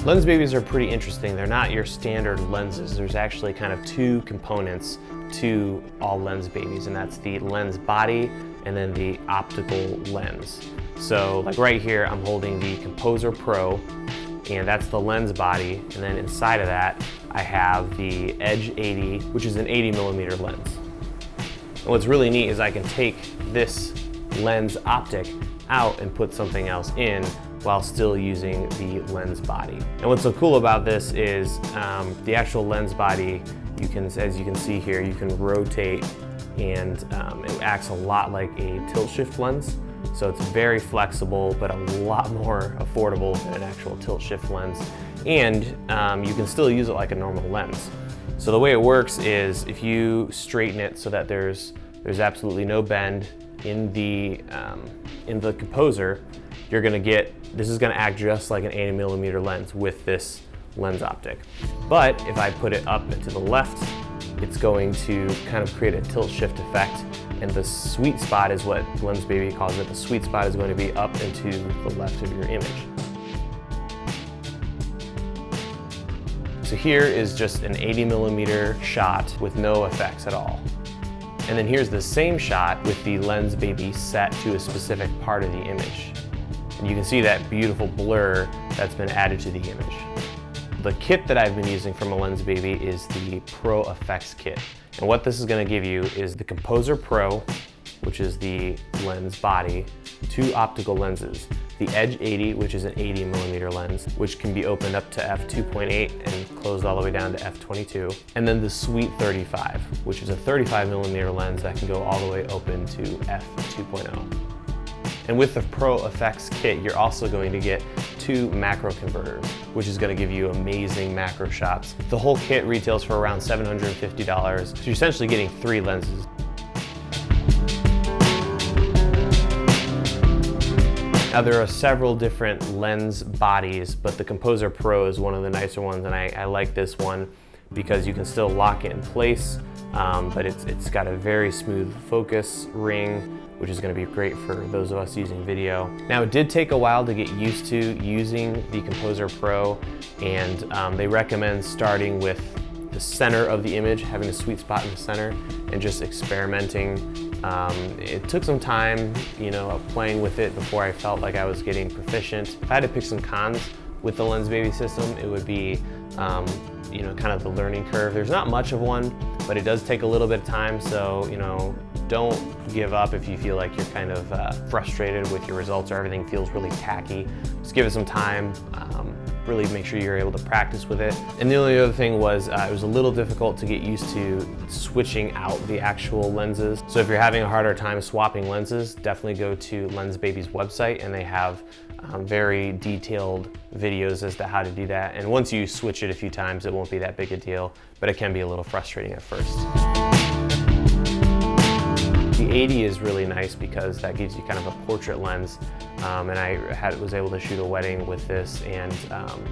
Lensbabies are pretty interesting. They're not your standard lenses. There's actually kind of two components to all Lensbabies, and that's the lens body and then the optical lens. So like right here, I'm holding the Composer Pro, and that's the lens body, and then inside of that, I have the Edge 80, which is an 80mm lens. And what's really neat is I can take this lens optic out and put something else in while still using the lens body. And what's so cool about this is the actual lens body, as you can see here, you can rotate, and it acts a lot like a tilt shift lens. So it's very flexible, but a lot more affordable than an actual tilt shift lens. And you can still use it like a normal lens. So the way it works is if you straighten it so that there's absolutely no bend in the Composer, you're gonna get, this is gonna act just like an 80mm lens with this lens optic. But if I put it up and to the left, it's going to kind of create a tilt shift effect, and the sweet spot is what Lensbaby calls it. The sweet spot is going to be up and to the left of your image. So here is just an 80mm shot with no effects at all. And then here's the same shot with the Lensbaby set to a specific part of the image. And you can see that beautiful blur that's been added to the image. The kit that I've been using from a Lensbaby is the Pro Effects kit. And what this is going to give you is the Composer Pro, which is the lens body, two optical lenses. The Edge 80, which is an 80mm lens, which can be opened up to f2.8 and closed all the way down to f22. And then the Sweet 35, which is a 35mm lens that can go all the way open to f2.0. And with the Pro Effects kit, you're also going to get two macro converters, which is going to give you amazing macro shots. The whole kit retails for around $750, so you're essentially getting three lenses. Now there are several different lens bodies, but the Composer Pro is one of the nicer ones, and I like this one because you can still lock it in place, but it's got a very smooth focus ring, which is going to be great for those of us using video. Now it did take a while to get used to using the Composer Pro, and they recommend starting with the center of the image, having a sweet spot in the center, and just experimenting. It took some time, playing with it before I felt like I was getting proficient. If I had to pick some cons with the Lensbaby system, it would be kind of the learning curve. There's not much of one, but it does take a little bit of time, so don't give up if you feel like you're kind of frustrated with your results or everything feels really tacky. Just give it some time. Really make sure you're able to practice with it. And the only other thing was it was a little difficult to get used to switching out the actual lenses. So if you're having a harder time swapping lenses, definitely go to Lensbaby's website, and they have very detailed videos as to how to do that. And once you switch it a few times, it won't be that big a deal, but it can be a little frustrating at first. The 80 is really nice because that gives you kind of a portrait lens, and I was able to shoot a wedding with this, and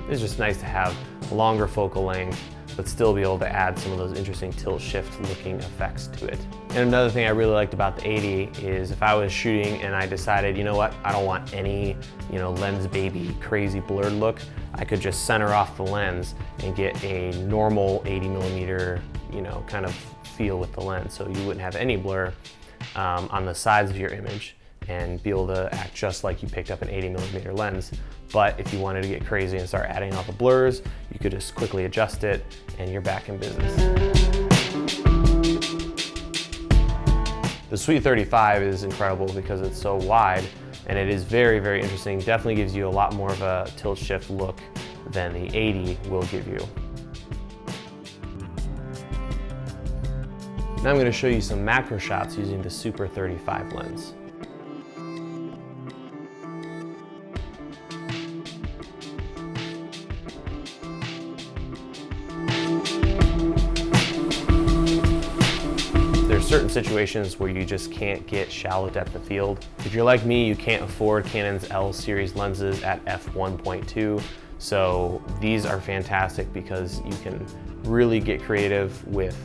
it's just nice to have longer focal length, but still be able to add some of those interesting tilt shift looking effects to it. And another thing I really liked about the 80 is if I was shooting and I decided, you know what, I don't want any, Lensbaby crazy blurred look, I could just center off the lens and get a normal 80mm, kind of feel with the lens, so you wouldn't have any blur on the sides of your image and be able to act just like you picked up an 80mm lens. But if you wanted to get crazy and start adding all the blurs, you could just quickly adjust it and you're back in business. The Sweet 35 is incredible because it's so wide, and it is very, very interesting. Definitely gives you a lot more of a tilt shift look than the 80 will give you. Now I'm going to show you some macro shots using the Super 35 lens. There's certain situations where you just can't get shallow depth of field. If you're like me, you can't afford Canon's L series lenses at f1.2, so these are fantastic because you can really get creative with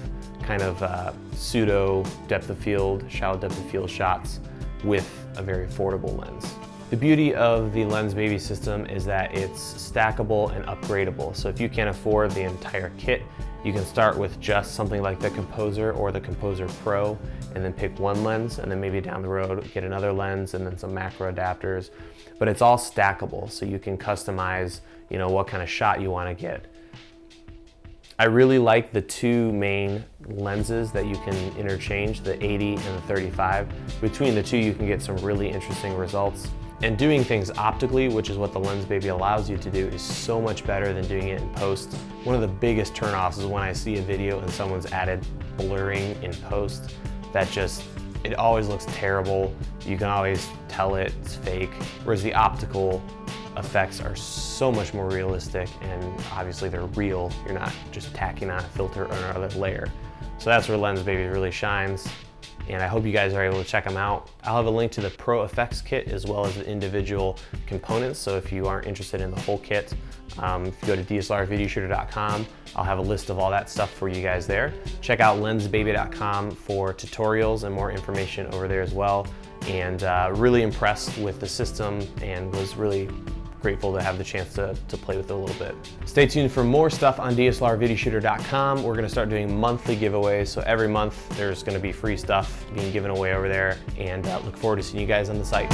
kind of pseudo depth of field, shallow depth of field shots with a very affordable lens. The beauty of the Lensbaby system is that it's stackable and upgradable. So if you can't afford the entire kit, you can start with just something like the Composer or the Composer Pro and then pick one lens, and then maybe down the road get another lens and then some macro adapters. But it's all stackable, so you can customize, what kind of shot you want to get. I really like the two main lenses that you can interchange, the 80 and the 35. Between the two, you can get some really interesting results. And doing things optically, which is what the Lensbaby allows you to do, is so much better than doing it in post. One of the biggest turnoffs is when I see a video and someone's added blurring in post. It always looks terrible. You can always tell it's fake. Whereas the optical effects are so much more realistic, and obviously they're real. You're not just tacking on a filter or another layer. So that's where Lensbaby really shines. And I hope you guys are able to check them out. I'll have a link to the Pro Effects kit as well as the individual components. So if you aren't interested in the whole kit, if you go to DSLRvideoshooter.com, I'll have a list of all that stuff for you guys there. Check out lensbaby.com for tutorials and more information over there as well. And really impressed with the system and was really grateful to have the chance to play with it a little bit. Stay tuned for more stuff on DSLRvideoshooter.com. We're gonna start doing monthly giveaways, so every month there's gonna be free stuff being given away over there, and look forward to seeing you guys on the site.